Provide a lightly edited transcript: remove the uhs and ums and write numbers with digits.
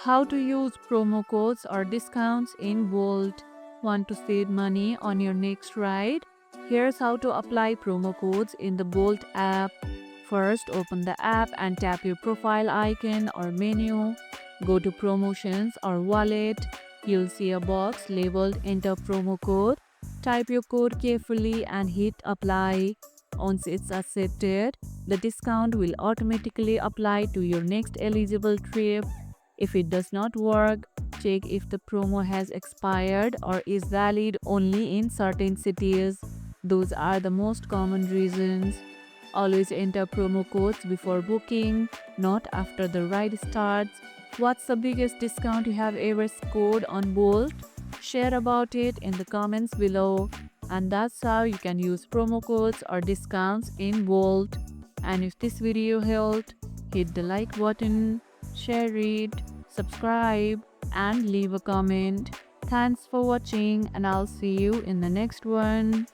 How to use promo codes or discounts in Bolt. Want to save money on your next ride? Here's how to apply promo codes in the Bolt app. First, open the app and tap your profile icon or menu. Go to Promotions or Wallet. You'll see a box labeled Enter promo code. Type your code carefully and hit Apply. Once it's accepted, the discount will automatically apply to your next eligible trip. If it does not work, check if the promo has expired or is valid only in certain cities. Those are the most common reasons. Always enter promo codes before booking, not after the ride starts. What's the biggest discount you have ever scored on Bolt? Share about it in the comments below. And that's how you can use promo codes or discounts in Bolt. And if this video helped, hit the like button, share it, subscribe, and leave a comment. Thanks for watching, and I'll see you in the next one.